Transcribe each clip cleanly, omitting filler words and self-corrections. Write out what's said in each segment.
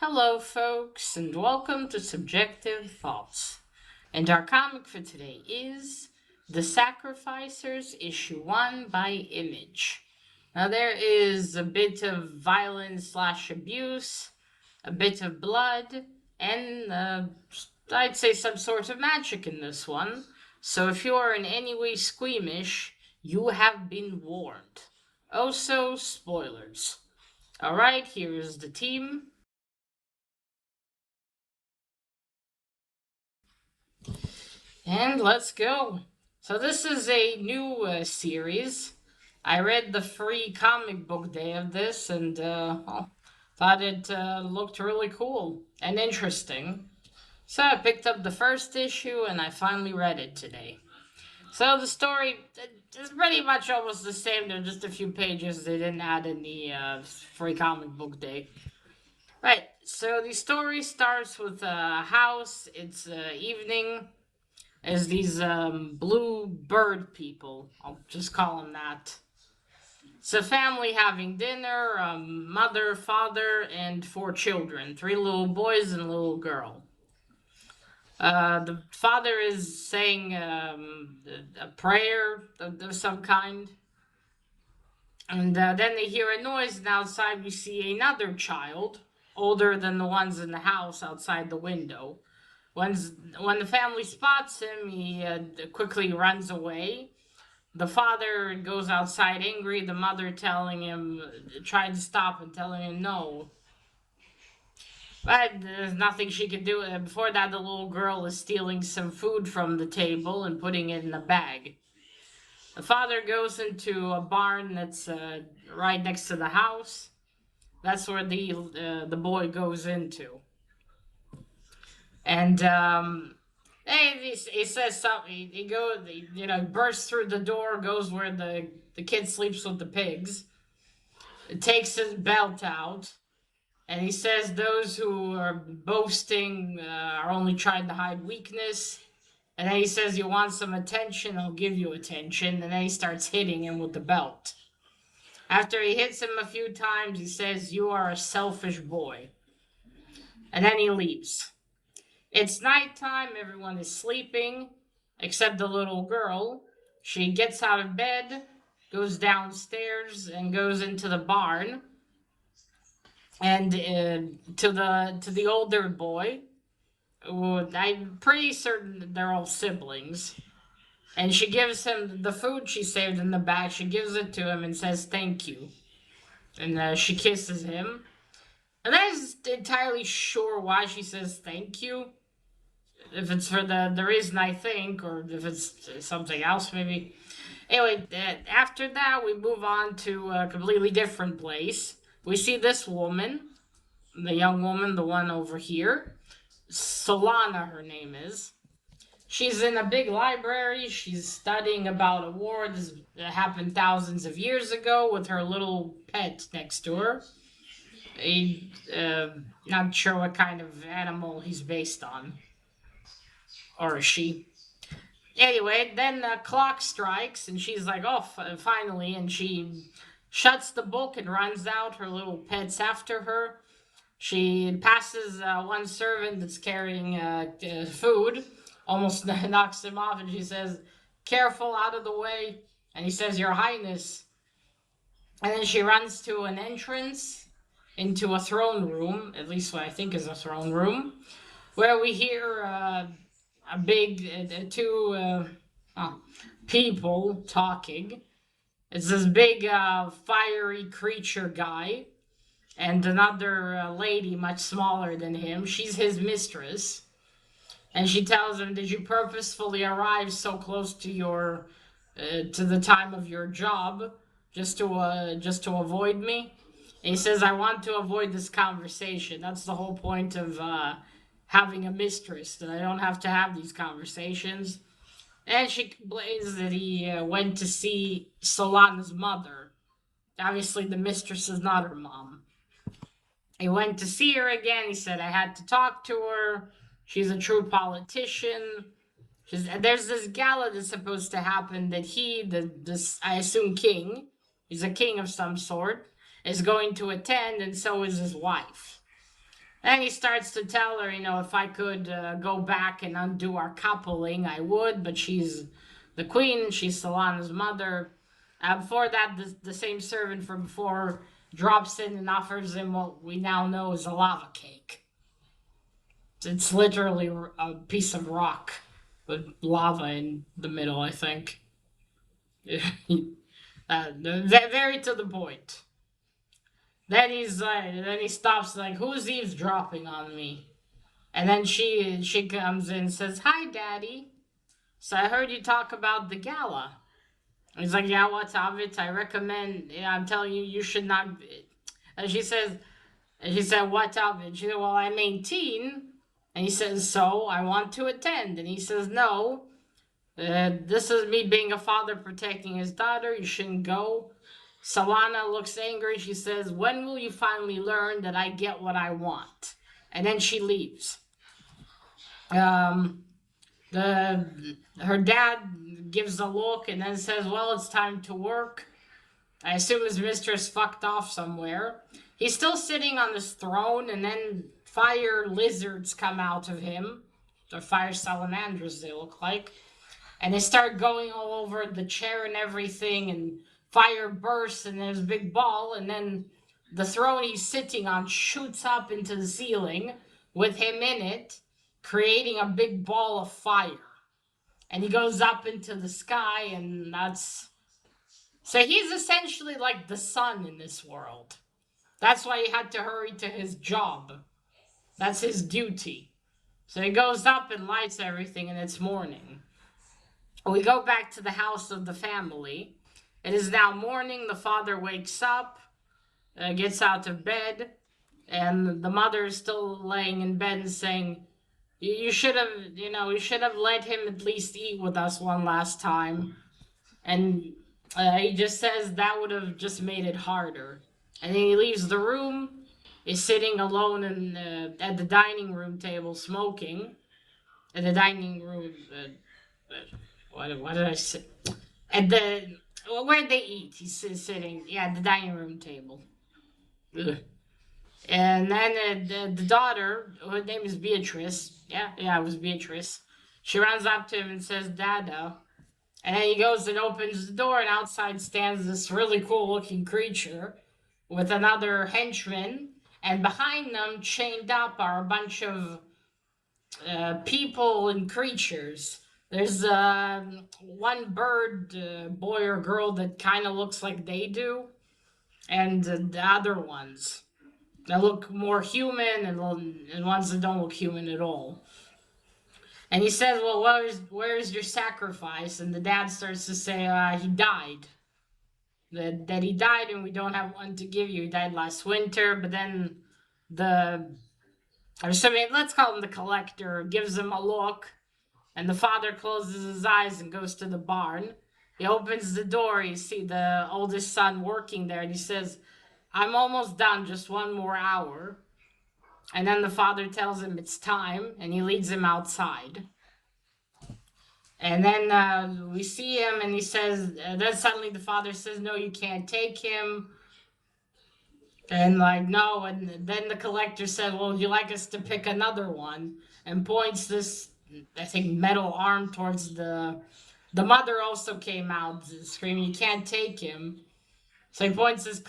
Hello, folks, and welcome to Subjective Thoughts. And our comic for today is The Sacrificers, Issue 1 by Image. Now, there is a bit of violence/abuse, a bit of blood, and I'd say some sort of magic in this one. So, if you are in any way squeamish, you have been warned. Also, spoilers. Alright, here is the team. And let's go. So this is a new series. I read the free comic book day of this and thought it looked really cool and interesting. So I picked up the first issue and I finally read it today. So the story is pretty much almost the same. There are just a few pages they didn't add in the free comic book day. Right, so the story starts with a house. It's evening as these blue bird people. I'll just call them that. It's a family having dinner, mother, father, and 4 children, 3 little boys and a little girl. The father is saying a prayer of some kind. And then they hear a noise, and outside we see another child, older than the ones in the house outside the window. When the family spots him, he quickly runs away. The father goes outside angry, the mother telling him, trying to stop and telling him no. But there's nothing she can do. Before that, the little girl is stealing some food from the table and putting it in a bag. The father goes into a barn that's right next to the house. That's where the boy goes into. And he says something. He goes, bursts through the door, goes where the kid sleeps with the pigs. Takes his belt out, and he says those who are boasting are only trying to hide weakness. And then he says, "You want some attention? I'll give you attention." And then he starts hitting him with the belt. After he hits him a few times, he says, "You are a selfish boy." And then he leaves. It's nighttime, everyone is sleeping, except the little girl. She gets out of bed, goes downstairs, and goes into the barn, and to the older boy, who I'm pretty certain they're all siblings. And she gives him the food she saved in the bag. She gives it to him and says thank you. And she kisses him. And I'm not entirely sure why she says thank you. If it's for the reason I think, or if it's something else, maybe. Anyway, after that, we move on to a completely different place. We see this woman, the young woman, the one over here. Solana, her name is. She's in a big library. She's studying about a war that happened thousands of years ago with her little pet next to her. Not sure what kind of animal he's based on. Or is she? Anyway, then the clock strikes, and she's like, "Oh, finally!" And she shuts the book and runs out. Her little pet's after her. She passes one servant that's carrying food, almost knocks him off, and she says, "Careful, out of the way." And he says, "Your Highness." And then she runs to an entrance into a throne room, at least what I think is a throne room, where we hear a big two people talking. It's this big fiery creature guy and another lady much smaller than him. She's his mistress, and she tells him, "Did you purposefully arrive so close to your to the time of your job just to avoid me?" And he says, "I want to avoid this conversation. That's the whole point of having a mistress, that I don't have to have these conversations." And she complains that he went to see Solana's mother. Obviously, the mistress is not her mom. He went to see her again. He said, "I had to talk to her. She's a true politician." There's this gala that's supposed to happen that this I assume king, he's a king of some sort, is going to attend, and so is his wife. And he starts to tell her, if I could go back and undo our coupling, I would, but she's the queen, she's Solana's mother. Before that, the same servant from before drops in and offers him what we now know is a lava cake. It's literally a piece of rock with lava in the middle, I think. Very to the point. Then he stops like, who's eavesdropping on me? And then she comes in and says, "Hi, Daddy. So I heard you talk about the gala." And he's like, "Yeah, what's of it? I recommend. Yeah, I'm telling you, you should not." And she said, "What's of it?" She said, "Well, I'm 18." And he says, "So I want to attend." And he says, "No. This is me being a father protecting his daughter. You shouldn't go." Solana looks angry. She says, "When will you finally learn that I get what I want?" And then she leaves. Um, her dad gives a look and then says, "Well, it's time to work." I assume his mistress fucked off somewhere. He's still sitting on this throne, and then fire lizards come out of him. Or fire salamanders, they look like. And they start going all over the chair and everything, and fire bursts, and there's a big ball, and then the throne he's sitting on shoots up into the ceiling with him in it, creating a big ball of fire. And he goes up into the sky, and that's so he's essentially like the sun in this world. That's why he had to hurry to his job. That's his duty. So he goes up and lights everything, and it's morning. We go back to the house of the family. It is now morning. The father wakes up, gets out of bed, and the mother is still laying in bed and saying, "You should have, you should have let him at least eat with us one last time." And he just says that would have just made it harder. And then he leaves the room, is sitting alone at the dining room table smoking. At the dining room, what did I say? At the where they eat, he's sitting. Yeah, at the dining room table. Ugh. And then the daughter, her name is Beatrice. Yeah, it was Beatrice. She runs up to him and says, "Dada." And then he goes and opens the door, and outside stands this really cool looking creature with another henchman. And behind them, chained up, are a bunch of people and creatures. There's one bird, boy or girl, that kind of looks like they do, and the other ones that look more human, and ones that don't look human at all. And he says, "Well, where's your sacrifice?" And the dad starts to say, "He died. That he died, and we don't have one to give you. He died last winter." But then the, or something, let's call him the collector, gives him a look, and the father closes his eyes and goes to the barn. He opens the door. You see the oldest son working there, and he says, "I'm almost done. Just one more hour." And then the father tells him it's time, and he leads him outside. And then we see him, and he says, then suddenly the father says, "No, you can't take him." And like, no. And then the collector said, "Well, would you like us to pick another one?" And points this, I think, metal arm towards the mother also came out screaming, "You can't take him." So he points his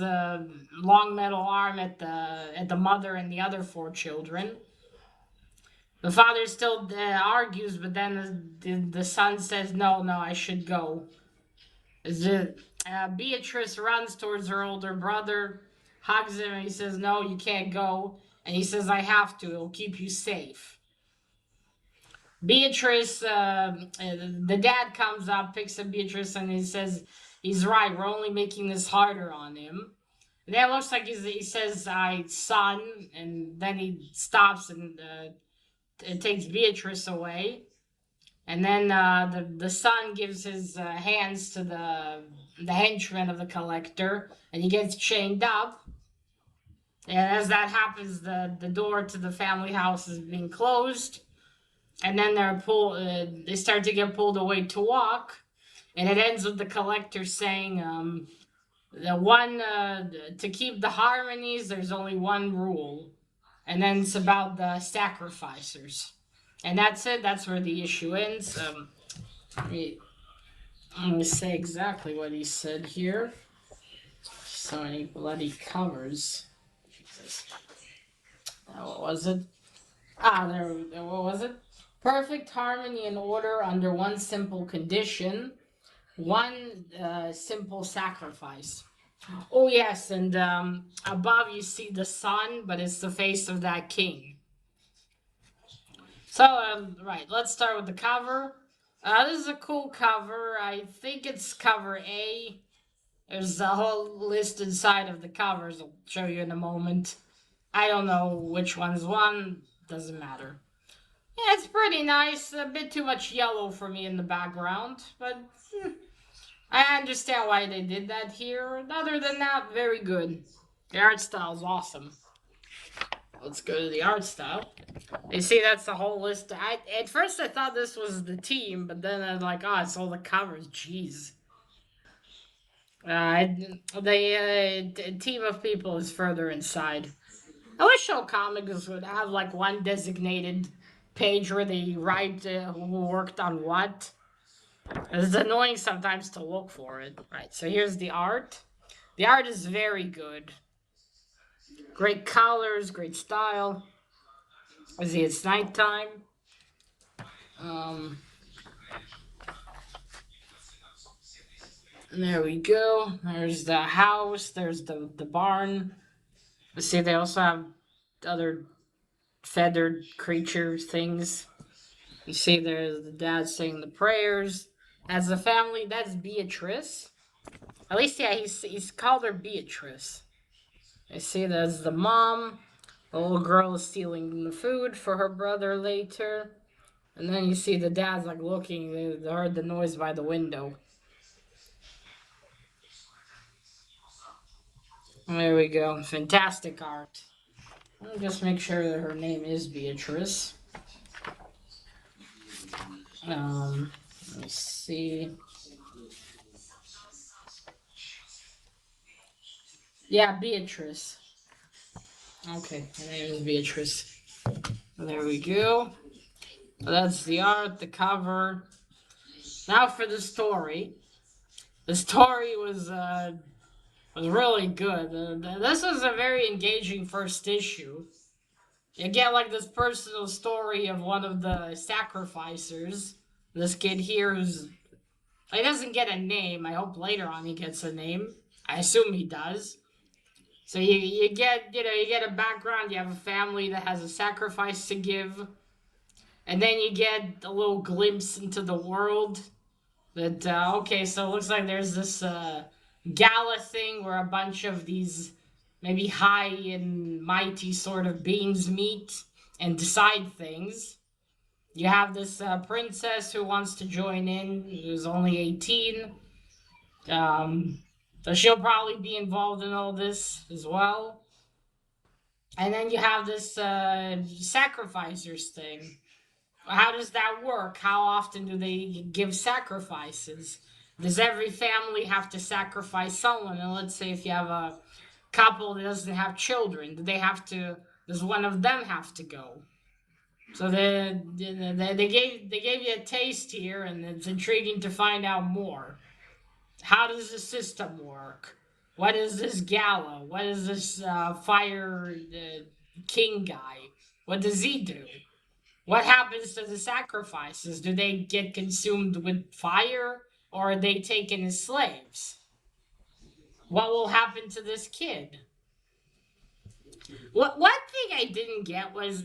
long metal arm at the mother and the other four children. The father still argues, but then the son says, "No, no, I should go." Beatrice runs towards her older brother, hugs him, and he says, "No, you can't go." And he says, "I have to. It'll keep you safe." Beatrice, the dad comes up, picks up Beatrice, and he says, "He's right. We're only making this harder on him." And then it looks like he says, "Son," and then he stops and it takes Beatrice away. And then the son gives his hands to the henchman of the collector, and he gets chained up. And as that happens, the door to the family house is being closed, and then they start to get pulled away to walk, and it ends with the collector saying, "The one to keep the harmonies, there's only one rule: and then it's about the sacrificers, and that's it. That's where the issue ends. Let me, let me say exactly what he said here. So many bloody covers. Jesus. What was it? What was it? Perfect harmony and order under one simple condition, one simple sacrifice. Oh yes, and above you see the sun, but it's the face of that king. So right, let's start with the cover. This is a cool cover. I think it's cover A. There's a whole list inside of the covers. I'll show you in a moment. I don't know which one's one. Doesn't matter. Yeah, it's pretty nice. A bit too much yellow for me in the background, but I understand why they did that here. Other than that, very good. The art style is awesome. Let's go to the art style. You see, that's the whole list. At first I thought this was the team, but then I was like, oh, it's all the covers. Jeez. The team of people is further inside. I wish show comics would have like one designated page where they write who worked on what. It's annoying sometimes to look for it. Right, so here's the art. The art is very good. Great colors, great style. I see it's nighttime. Um, there we go. There's the house. There's the barn. Let's see, they also have other feathered creature things. You see, there's the dad saying the prayers. As a family, that's Beatrice. At least, yeah, he's called her Beatrice. I see there's the mom. The little girl is stealing the food for her brother later. And then you see the dad's like looking. They heard the noise by the window. There we go. Fantastic art. I'll just make sure that her name is Beatrice. Let's see. Yeah, Beatrice. Okay, her name is Beatrice. There we go. That's the art, the cover. Now for the story. The story was really good. This was a very engaging first issue. You get like this personal story of one of the sacrificers. This kid here who's he doesn't get a name. I hope later on he gets a name. I assume he does. So you get you get a background. You have a family that has a sacrifice to give, and then you get a little glimpse into the world. That okay, so it looks like there's this gala thing where a bunch of these maybe high and mighty sort of beings meet and decide things. You have this princess who wants to join in, who's only 18. Um, so she'll probably be involved in all this as well. And then you have this sacrificers thing. How does that work? How often do they give sacrifices? Does every family have to sacrifice someone? And let's say if you have a couple that doesn't have children, do they have to? Does one of them have to go? So they gave you a taste here, and it's intriguing to find out more. How does the system work? What is this gala? What is this fire king guy? What does he do? What happens to the sacrifices? Do they get consumed with fire or are they taken as slaves? What will happen to this kid? What one thing I didn't get was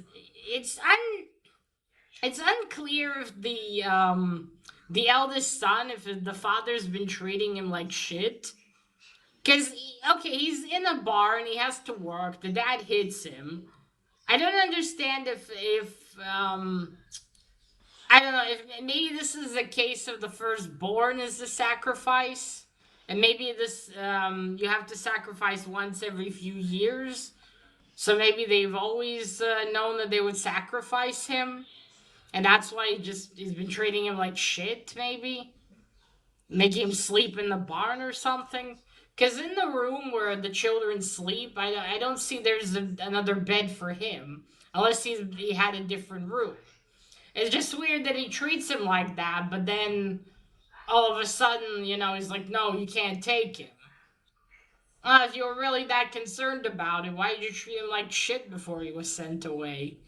it's it's unclear if the eldest son, if the father's been treating him like shit. Cause okay, he's in a bar and he has to work. The dad hits him. I don't understand if I don't know if maybe this is a case of the firstborn is the sacrifice, and maybe this you have to sacrifice once every few years. So maybe they've always known that they would sacrifice him, and that's why he's been treating him like shit. Maybe making him sleep in the barn or something. Because in the room where the children sleep, I don't see there's another bed for him. Unless he had a different room. It's just weird that he treats him like that, but then all of a sudden, he's like, no, you can't take him. If you were really that concerned about it, why did you treat him like shit before he was sent away?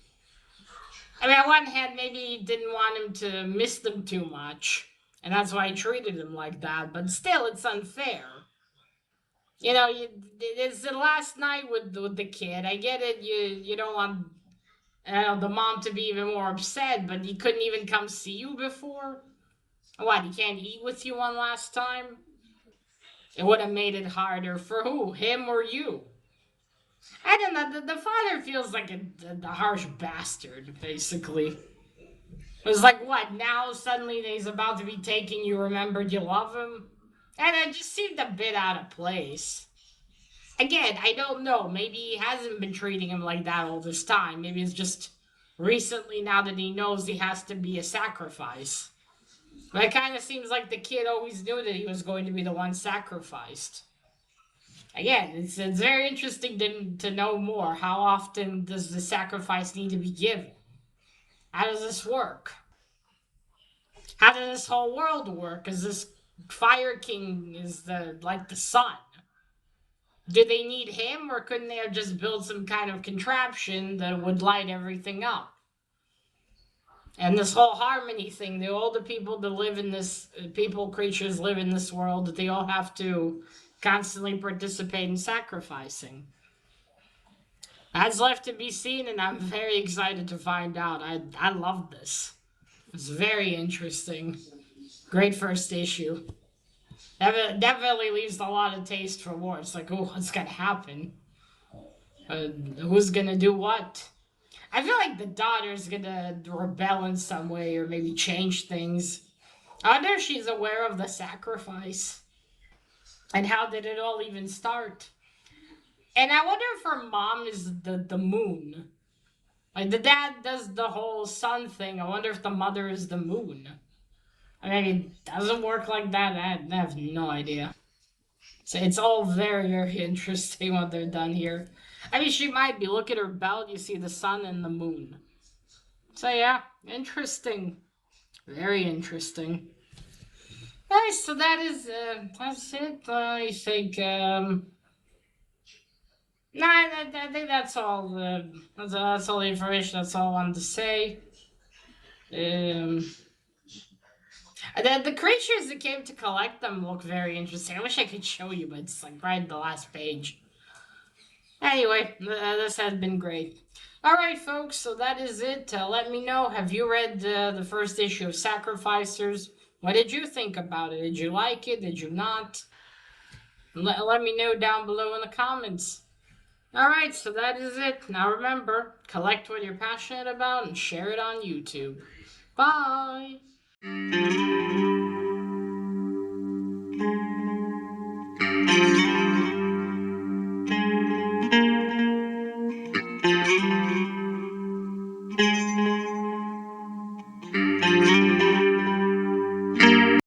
I mean, on one hand, maybe he didn't want him to miss them too much, and that's why he treated him like that, but still, it's unfair. It's the last night with the kid. I get it, you don't want the mom to be even more upset, but he couldn't even come see you before? What, he can't eat with you one last time? It would have made it harder for who? Him or you? I don't know. The father feels like a harsh bastard, basically. It was like, what, now suddenly he's about to be taking you, remembered you love him? And it just seemed a bit out of place. Again, I don't know. Maybe he hasn't been treating him like that all this time. Maybe it's just recently now that he knows he has to be a sacrifice. But it kind of seems like the kid always knew that he was going to be the one sacrificed. Again, it's very interesting to know more. How often does the sacrifice need to be given? How does this work? How does this whole world work? Is this Fire King is the sun? Do they need him, or couldn't they have just built some kind of contraption that would light everything up? And this whole harmony thing, all the people that live in this, people, creatures live in this world, that they all have to constantly participate in sacrificing. That's left to be seen, and I'm very excited to find out. I love this. It's very interesting. Great first issue. Definitely leaves a lot of taste for more. It's like, oh, what's gonna happen? Who's gonna do what? I feel like the daughter's gonna rebel in some way or maybe change things. I wonder if she's aware of the sacrifice and how did it all even start. And I wonder if her mom is the moon. Like the dad does the whole sun thing. I wonder if the mother is the moon. I mean, it doesn't work like that. I have no idea. So it's all very, very interesting what they've done here. I mean, she might be. Look at her belt. You see the sun and the moon. So yeah, interesting. Very interesting. Nice. So that's it. I think. Nah, I think that's all. That's all the information. That's all I wanted to say. Um, the creatures that came to collect them look very interesting. I wish I could show you, but it's like right at the last page. Anyway, this has been great. All right, folks. So that is it. Let me know. Have you read the first issue of Sacrificers? What did you think about it? Did you like it? Did you not? Let me know down below in the comments. All right, so that is it. Now remember, collect what you're passionate about and share it on YouTube. Bye.